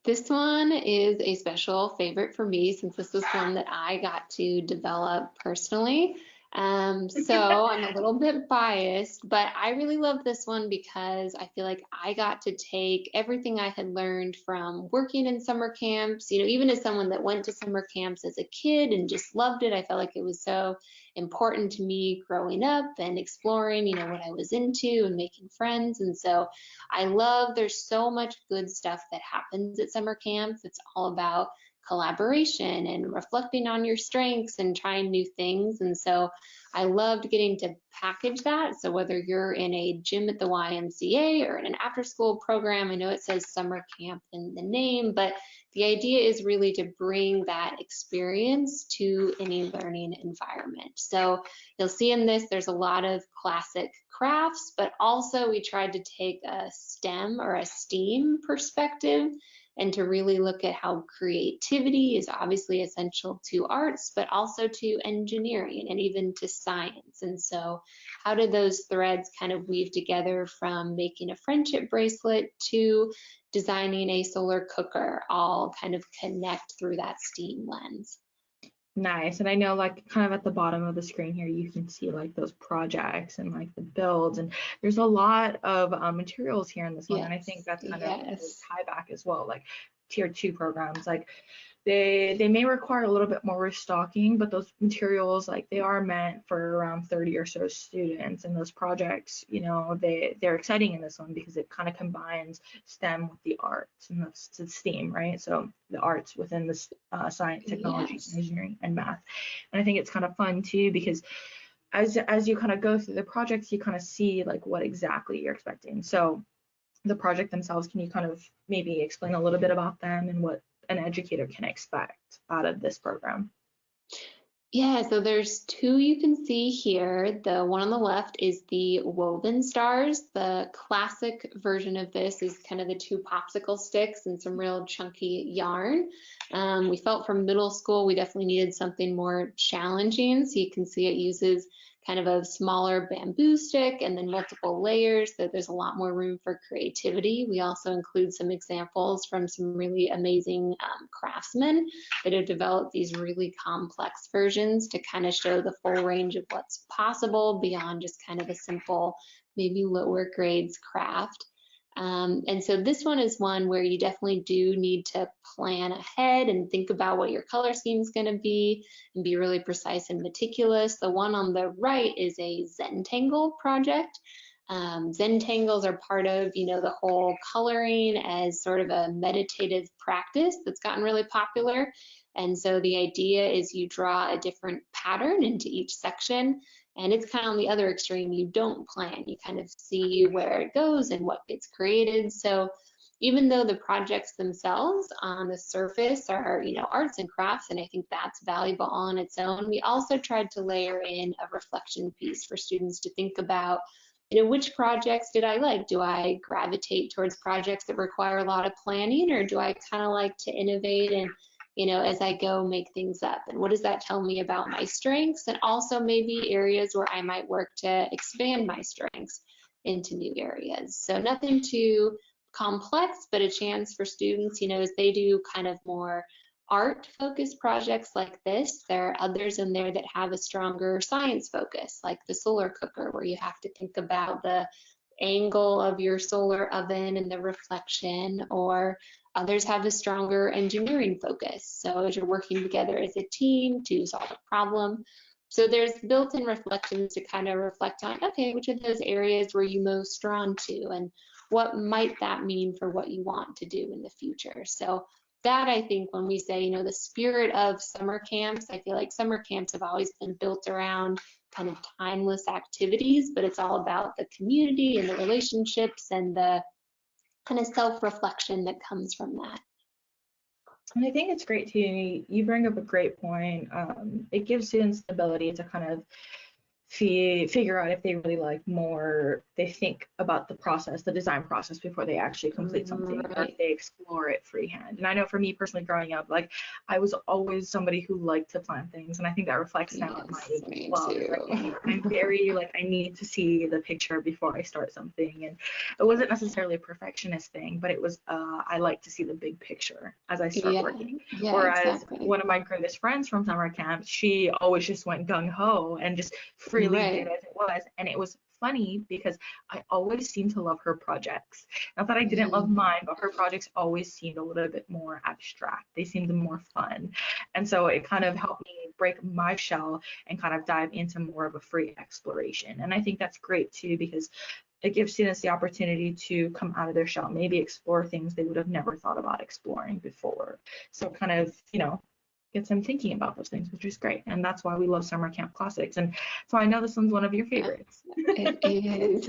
This one is a special favorite for me since this was one that I got to develop personally. So I'm a little bit biased, but I really love this one because I feel like I got to take everything I had learned from working in summer camps, even as someone that went to summer camps as a kid and just loved it. I felt like it was so important to me growing up and exploring, what I was into and making friends. And so I love there's so much good stuff that happens at summer camps. It's all about collaboration and reflecting on your strengths and trying new things. And so I loved getting to package that. So whether you're in a gym at the YMCA or in an after school program, I know it says summer camp in the name, but the idea is really to bring that experience to any learning environment. So you'll see in this, there's a lot of classic crafts, but also we tried to take a STEM or a STEAM perspective and to really look at how creativity is obviously essential to arts, but also to engineering and even to science. And so how do those threads kind of weave together from making a friendship bracelet to designing a solar cooker, all kind of connect through that STEAM lens? Nice. And I know like kind of at the bottom of the screen here, you can see like those projects and like the builds, and there's a lot of materials here in this one. And I think Yes, that's kind of a yes. tie back as well, like tier 2 programs. Like they may require a little bit more restocking, but those materials, like they are meant for around 30 or so students. And those projects, they're exciting in this one because it kind of combines STEM with the arts, and that's the STEAM, right? So the arts within the science, technology, Yes. engineering, and math. And I think it's kind of fun too, because as you kind of go through the projects, you kind of see like what exactly you're expecting. So the project themselves, can you kind of maybe explain a little bit about them and what an educator can expect out of this program? Yeah, so there's two you can see here. The one on the left is the woven stars. The classic version of this is kind of the two popsicle sticks and some real chunky yarn. We felt from middle school we definitely needed something more challenging. So you can see it uses kind of a smaller bamboo stick and then multiple layers, so there's a lot more room for creativity. We also include some examples from some really amazing craftsmen that have developed these really complex versions to kind of show the full range of what's possible beyond just kind of a simple, maybe lower grades craft. And so this one is one where you definitely do need to plan ahead and think about what your color scheme is going to be and be really precise and meticulous. The one on the right is a Zentangle project. Zentangles are part of, the whole coloring as sort of a meditative practice that's gotten really popular. And so the idea is you draw a different pattern into each section, and it's kind of on the other extreme. You don't plan, you kind of see where it goes and what gets created. So even though the projects themselves on the surface are, arts and crafts, and I think that's valuable on its own, we also tried to layer in a reflection piece for students to think about, which projects did I like? Do I gravitate towards projects that require a lot of planning, or do I kind of like to innovate and, as I go, make things up? And what does that tell me about my strengths, and also maybe areas where I might work to expand my strengths into new areas? So nothing too complex, but a chance for students, as they do kind of more art focused projects like this. There are others in there that have a stronger science focus, like the solar cooker, where you have to think about the angle of your solar oven and the reflection, or others have a stronger engineering focus. So as you're working together as a team to solve a problem. So there's built-in reflections to kind of reflect on, okay, which of those areas were you most drawn to, and what might that mean for what you want to do in the future? So that, I think, when we say, the spirit of summer camps, I feel like summer camps have always been built around kind of timeless activities, but it's all about the community and the relationships and the kind of self-reflection that comes from that. And I think it's great too. You bring up a great point. It gives students the ability to kind of figure out if they really like more, they think about the process, the design process before they actually complete something, or if they explore it freehand. And I know for me personally growing up, like I was always somebody who liked to plan things, and I think that reflects now at my age as well. Like, I'm very like, I need to see the picture before I start something, and it wasn't necessarily a perfectionist thing, but it was I like to see the big picture as I start working. Whereas one of my greatest friends from summer camp, she always just went gung-ho and just freely did as it was. And it was funny because I always seemed to love her projects. Not that I didn't love mine, but her projects always seemed a little bit more abstract. They seemed more fun. And so it kind of helped me break my shell and kind of dive into more of a free exploration. And I think that's great too, because it gives students the opportunity to come out of their shell, maybe explore things they would have never thought about exploring before. So kind of, gets them thinking about those things, which is great. And that's why we love summer camp classics. And so I know this one's one of your favorites. It is.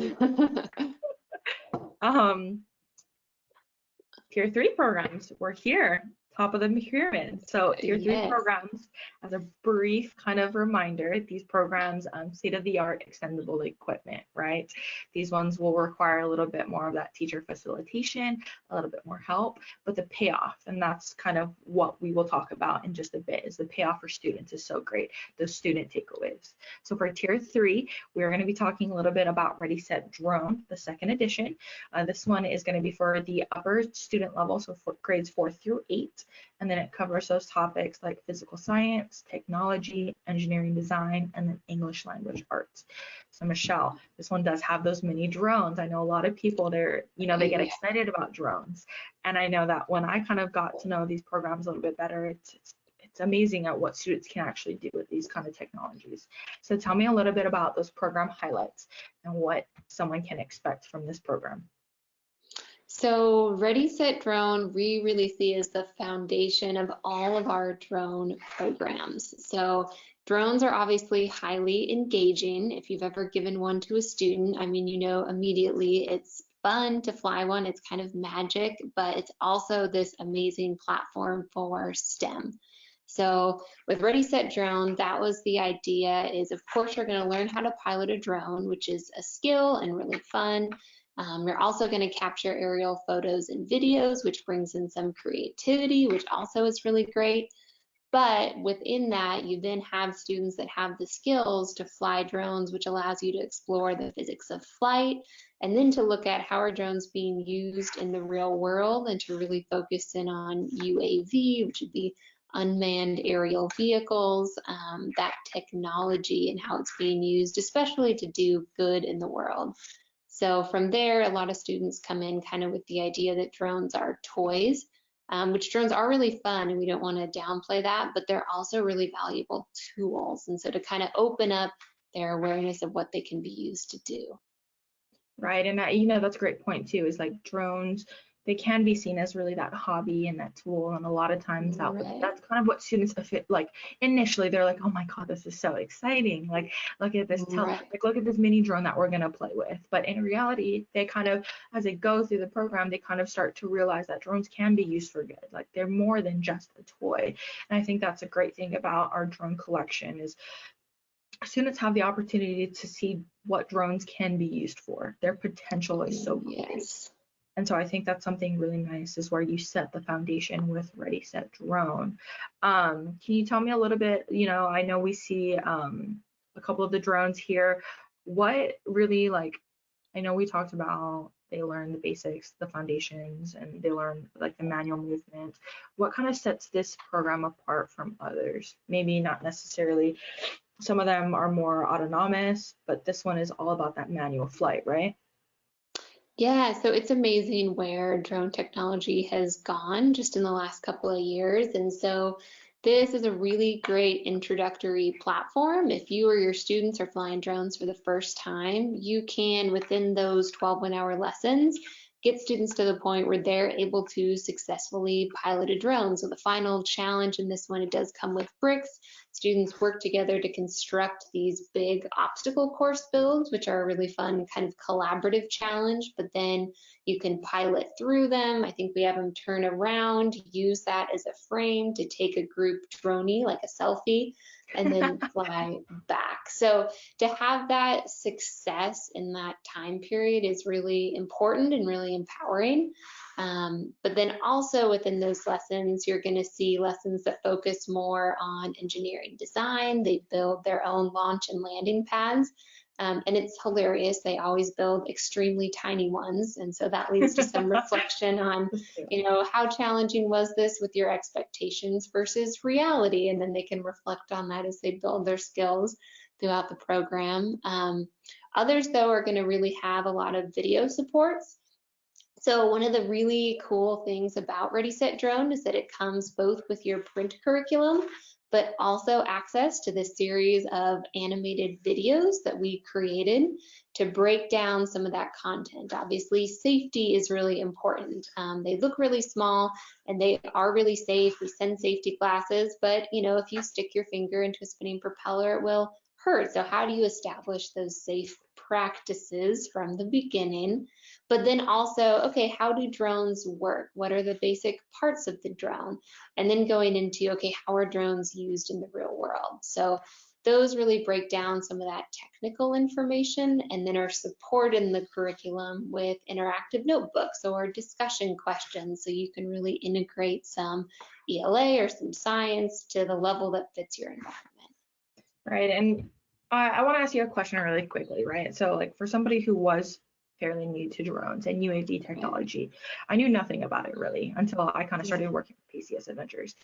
Tier 3 programs, we're here, top of the pyramid. So tier 3 programs, as a brief kind of reminder, these programs, state-of-the-art extendable equipment, right? These ones will require a little bit more of that teacher facilitation, a little bit more help, but the payoff, and that's kind of what we will talk about in just a bit, is the payoff for students is so great, those student takeaways. So for tier 3, we're going to be talking a little bit about Ready, Set, Drone, the second edition. This one is going to be for the upper student level, so for grades 4 through 8. And then it covers those topics like physical science, technology, engineering design, and then English language arts. So Michelle, this one does have those mini drones. I know a lot of people they get excited about drones. And I know that when I kind of got to know these programs a little bit better, it's amazing at what students can actually do with these kind of technologies. So tell me a little bit about those program highlights and what someone can expect from this program. So Ready, Set, Drone, we really see as the foundation of all of our drone programs. So drones are obviously highly engaging. If you've ever given one to a student, I mean, immediately it's fun to fly one. It's kind of magic, but it's also this amazing platform for STEM. So with Ready Set Drone, that was the idea is, of course, you're going to learn how to pilot a drone, which is a skill and really fun. You're also going to capture aerial photos and videos, which brings in some creativity, which also is really great. But within that, you then have students that have the skills to fly drones, which allows you to explore the physics of flight, and then to look at how are drones being used in the real world, and to really focus in on UAV, which would be unmanned aerial vehicles, that technology and how it's being used, especially to do good in the world. So from there, a lot of students come in kind of with the idea that drones are toys, which drones are really fun, and we don't want to downplay that, but they're also really valuable tools. And so to kind of open up their awareness of what they can be used to do. Right, and that, you know, that's a great point too, is like drones, they can be seen as really that hobby and that tool, and a lot of times that's kind of what students like initially they're like, oh my god, this is so exciting, like look at this like look at this mini drone that we're going to play with. But in reality, they kind of, as they go through the program, they kind of start to realize that drones can be used for good, like they're more than just a toy. And I think that's a great thing about our drone collection is students have the opportunity to see what drones can be used for. Their potential is so great. Yes. And so I think that's something really nice, is where you set the foundation with Ready Set Drone. Can you tell me a little bit, you know, I know we see a couple of the drones here. What really, like, I know we talked about they learn the basics, the foundations, and they learn like the manual movement. What kind of sets this program apart from others? Maybe not necessarily, some of them are more autonomous, but this one is all about that manual flight, right? Yeah, so it's amazing where drone technology has gone just in the last couple of years. And so this is a really great introductory platform. If you or your students are flying drones for the first time, you can, within those 12 1-hour lessons, get students to the point where they're able to successfully pilot a drone. So the final challenge in this one, it does come with bricks. Students work together to construct these big obstacle course builds, which are a really fun kind of collaborative challenge, but then you can pilot through them. I think we have them turn around, use that as a frame to take a group droney, like a selfie, and then fly back. So to have that success in that time period is really important and really empowering. But then also within those lessons, you're going to see lessons that focus more on engineering design. They build their own launch and landing pads. And it's hilarious. They always build extremely tiny ones. And so that leads to some reflection on, you know, how challenging was this with your expectations versus reality? And then they can reflect on that as they build their skills throughout the program. Others, though, are going to really have a lot of video supports. So one of the really cool things about Ready Set Drone is that it comes both with your print curriculum, but also access to this series of animated videos that we created to break down some of that content. Obviously, safety is really important. They look really small and they are really safe. We send safety classes, but you know, if you stick your finger into a spinning propeller, it will hurt. So how do you establish those safe practices from the beginning? But then also, okay, how do drones work? What are the basic parts of the drone? And then going into, okay, how are drones used in the real world? So those really break down some of that technical information, and then are supported in the curriculum with interactive notebooks or discussion questions, so you can really integrate some ELA or some science to the level that fits your environment. Right, and I want to ask you a question really quickly, right? So like for somebody who was fairly new to drones and UAV technology, I knew nothing about it really until I kind of started working with PCS Adventures.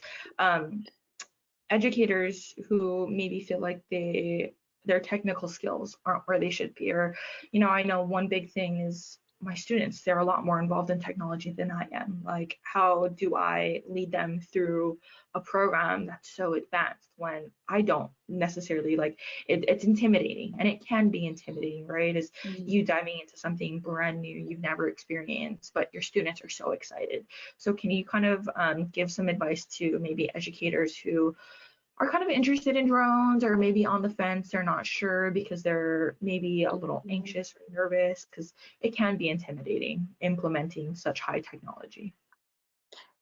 Educators who maybe feel like their technical skills aren't where they should be, or, you know, I know one big thing is my students, they're a lot more involved in technology than I am. Like, how do I lead them through a program that's so advanced when I don't necessarily like it? It's intimidating, and it can be intimidating, right? Is you diving into something brand new you've never experienced, but your students are so excited. So can you kind of give some advice to maybe educators who are kind of interested in drones, or maybe on the fence, they're not sure because they're maybe a little anxious or nervous, because it can be intimidating implementing such high technology?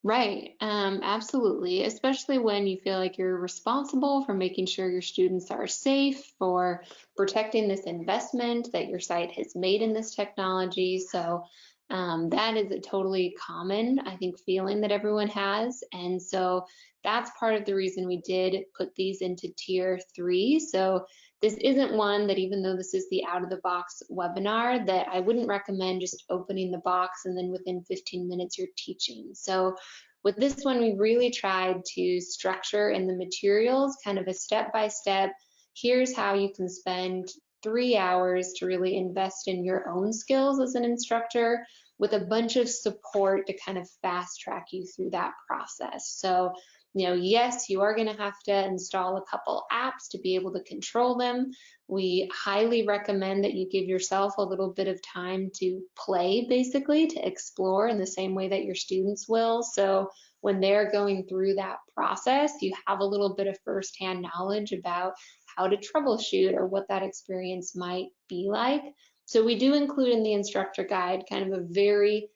Right, absolutely, especially when you feel like you're responsible for making sure your students are safe, for protecting this investment that your site has made in this technology. So that is a totally common, I think, feeling that everyone has. And so that's part of the reason we did put these into tier 3. So this isn't one that, even though this is the out of the box webinar, that I wouldn't recommend just opening the box and then within 15 minutes you're teaching. So with this one, we really tried to structure in the materials kind of a step-by-step, here's how you can spend 3 hours to really invest in your own skills as an instructor, with a bunch of support to kind of fast track you through that process. So, yes, you are going to have to install a couple apps to be able to control them. We highly recommend that you give yourself a little bit of time to play, basically, to explore in the same way that your students will. So when they're going through that process, you have a little bit of firsthand knowledge about how to troubleshoot or what that experience might be like. So we do include in the instructor guide kind of a very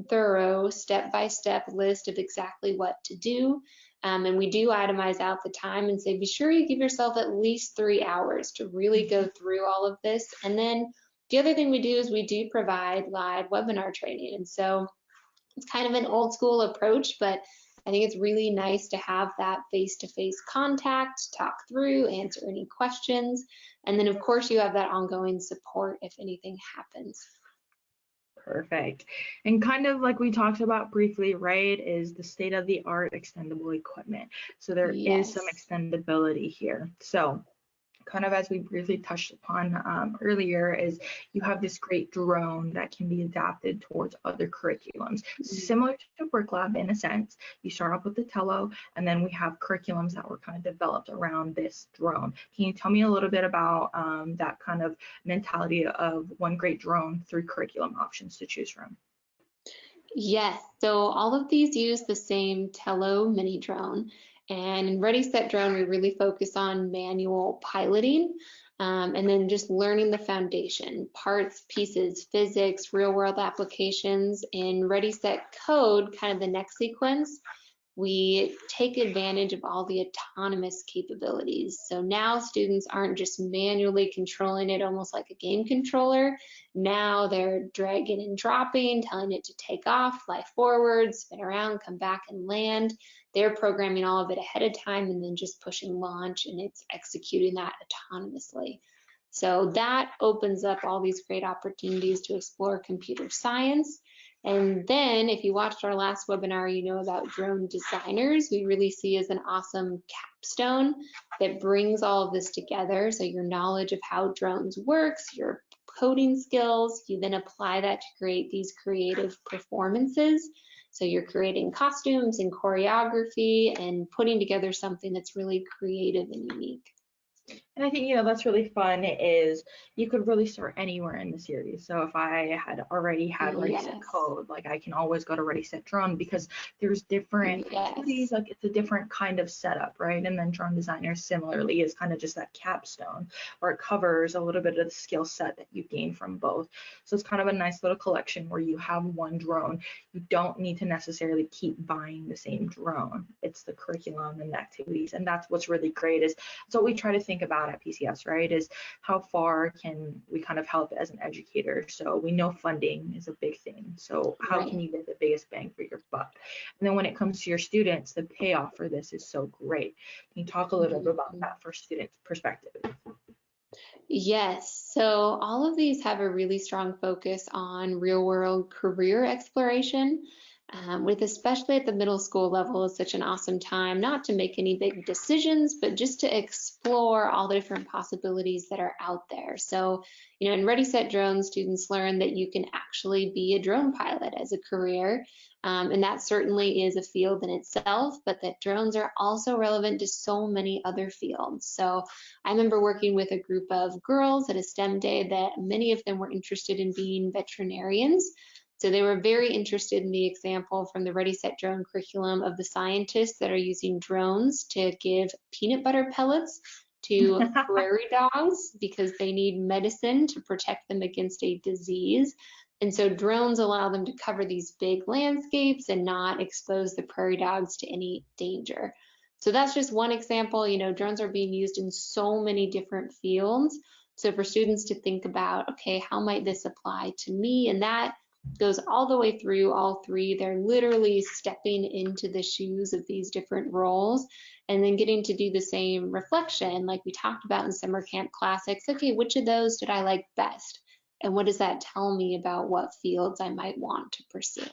thorough step-by-step list of exactly what to do. And we do itemize out the time and say, be sure you give yourself at least 3 hours to really go through all of this. And then the other thing we do is we do provide live webinar training. And so it's kind of an old school approach, but I think it's really nice to have that face-to-face contact, talk through, answer any questions. And then of course you have that ongoing support if anything happens. Perfect. And kind of like we talked about briefly, right, is the state of the art extendable equipment. So there is some Yes. extendability here. So kind of as we briefly touched upon earlier, is you have this great drone that can be adapted towards other curriculums, similar to BrickLAB in a sense. You start off with the Tello, and then we have curriculums that were kind of developed around this drone. Can you tell me a little bit about that kind of mentality of one great drone, 3 curriculum options to choose from? Yes, so all of these use the same Tello mini drone. And in Ready Set Drone, we really focus on manual piloting, and then just learning the foundation, parts, pieces, physics, real world applications. In Ready Set Code, kind of the next sequence, we take advantage of all the autonomous capabilities. So now students aren't just manually controlling it almost like a game controller. Now they're dragging and dropping, telling it to take off, fly forward, spin around, come back and land. They're programming all of it ahead of time and then just pushing launch, and it's executing that autonomously. So that opens up all these great opportunities to explore computer science. And then if you watched our last webinar, you know about drone designers. We really see as an awesome capstone that brings all of this together. So your knowledge of how drones works, your coding skills, you then apply that to create these creative performances. So you're creating costumes and choreography and putting together something that's really creative and unique. And I think, that's really fun, is you could really start anywhere in the series. So if I had already had Ready Set Yes. Code, like I can always go to Ready Set Drone, because there's different activities, Yes. like it's a different kind of setup, right? And then Drone Designer similarly is kind of just that capstone, where it covers a little bit of the skill set that you gain from both. So it's kind of a nice little collection where you have one drone. You don't need to necessarily keep buying the same drone. It's the curriculum and the activities. And that's what's really great, is that's what we try to think about at PCS, right? Is how far can we kind of help as an educator? So we know funding is a big thing. So how can you get the biggest bang for your buck? And then when it comes to your students, the payoff for this is so great. Can you talk a little bit about that for students' perspective? Yes, so all of these have a really strong focus on real world career exploration, with especially at the middle school level is such an awesome time, not to make any big decisions, but just to explore all the different possibilities that are out there. So, in Ready Set Drone, students learn that you can actually be a drone pilot as a career. And that certainly is a field in itself, but that drones are also relevant to so many other fields. So I remember working with a group of girls at a STEM day that many of them were interested in being veterinarians. So they were very interested in the example from the Ready Set Drone curriculum of the scientists that are using drones to give peanut butter pellets to prairie dogs because they need medicine to protect them against a disease. And so drones allow them to cover these big landscapes and not expose the prairie dogs to any danger. So that's just one example. Drones are being used in so many different fields. So for students to think about, okay, how might this apply to me? And that goes all the way through all three. They're literally stepping into the shoes of these different roles and then getting to do the same reflection like we talked about in summer camp classics. Okay, which of those did I like best? And what does that tell me about what fields I might want to pursue?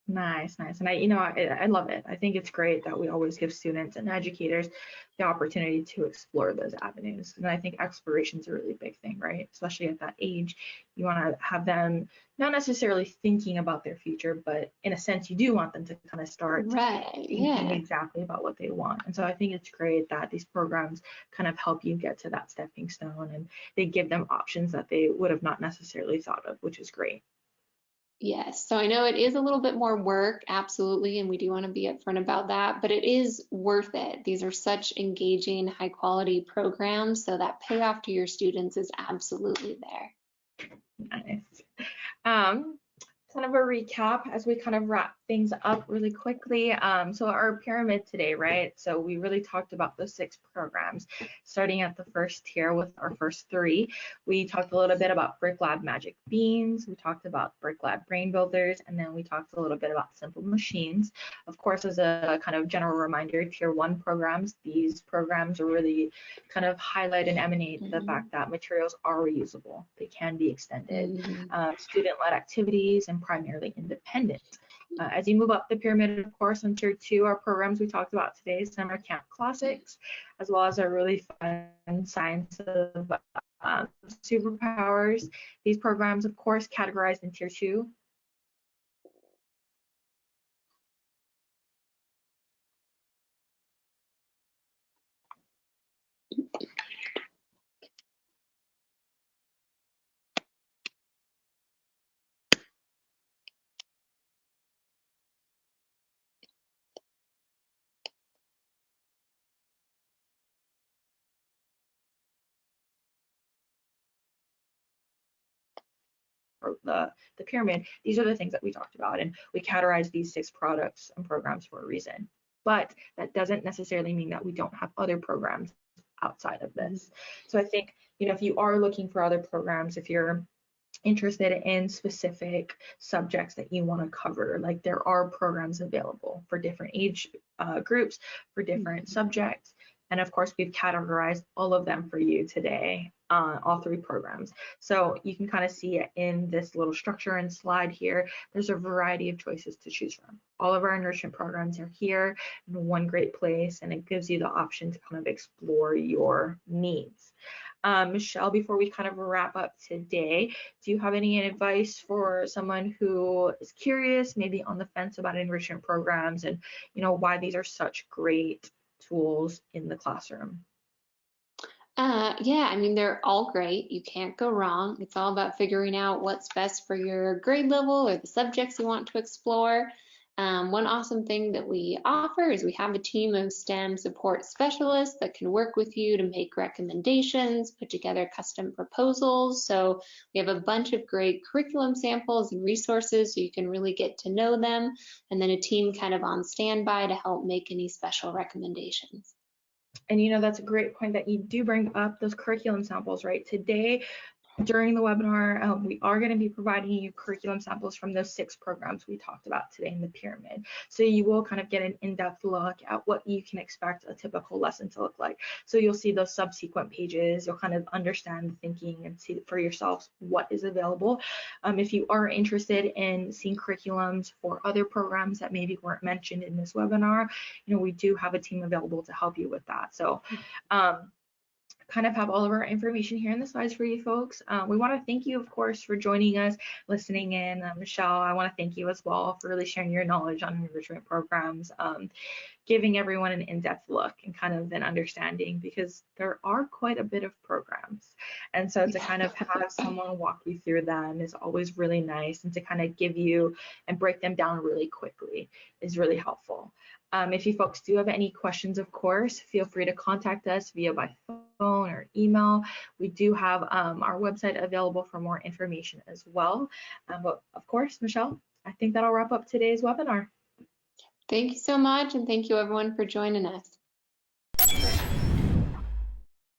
Nice, nice. And I love it. I think it's great that we always give students and educators the opportunity to explore those avenues. And I think exploration is a really big thing, right? Especially at that age, you want to have them not necessarily thinking about their future, but in a sense, you do want them to kind of start thinking exactly about what they want. And so I think it's great that these programs kind of help you get to that stepping stone, and they give them options that they would have not necessarily thought of, which is great. Yes, so I know it is a little bit more work, absolutely, and we do want to be upfront about that, but it is worth it. These are such engaging, high quality programs, so that payoff to your students is absolutely there. Nice. Kind of a recap as we kind of wrap things up really quickly. So our pyramid today, right? So we really talked about those 6 programs, starting at the first tier with our first 3. We talked a little bit about BrickLAB Magic Beans. We talked about BrickLAB Brain Builders, and then we talked a little bit about Simple Machines. Of course, as a kind of general reminder, tier 1 programs, these programs are really kind of highlight and emanate the fact that materials are reusable. They can be extended. Student-led activities and primarily independent. As you move up the pyramid, of course, on tier 2, our programs we talked about today, summer camp classics, as well as our really fun Science of Superpowers. These programs, of course, categorized in tier 2. Or the pyramid, these are the things that we talked about, and we categorize these 6 products and programs for a reason. But that doesn't necessarily mean that we don't have other programs outside of this. So I think, if you are looking for other programs, if you're interested in specific subjects that you want to cover, like there are programs available for different age groups, for different subjects. And of course, we've categorized all of them for you today, all 3 programs. So you can kind of see it in this little structure and slide here. There's a variety of choices to choose from. All of our enrichment programs are here in one great place, and it gives you the option to kind of explore your needs. Michelle, before we kind of wrap up today, do you have any advice for someone who is curious, maybe on the fence about enrichment programs, and why these are such great tools in the classroom? Yeah, I mean, they're all great. You can't go wrong. It's all about figuring out what's best for your grade level or the subjects you want to explore. One awesome thing that we offer is we have a team of STEM support specialists that can work with you to make recommendations, put together custom proposals. So we have a bunch of great curriculum samples and resources so you can really get to know them, and then a team kind of on standby to help make any special recommendations. And that's a great point that you do bring up those curriculum samples, right? Today, during the webinar, we are going to be providing you curriculum samples from those 6 programs we talked about today in the pyramid. So you will kind of get an in-depth look at what you can expect a typical lesson to look like. So you'll see those subsequent pages, you'll kind of understand the thinking and see for yourselves what is available. If you are interested in seeing curriculums for other programs that maybe weren't mentioned in this webinar, we do have a team available to help you with that. So kind of have all of our information here in the slides for you folks. We want to thank you, of course, for joining us, listening in. Michelle, I want to thank you as well for really sharing your knowledge on enrichment programs. giving everyone an in-depth look and kind of an understanding, because there are quite a bit of programs. And so to kind of have someone walk you through them is always really nice, and to kind of give you and break them down really quickly is really helpful. If you folks do have any questions, of course, feel free to contact us via by phone or email. We do have our website available for more information as well. But of course, Michelle, I think that'll wrap up today's webinar. Thank you so much, and thank you everyone for joining us.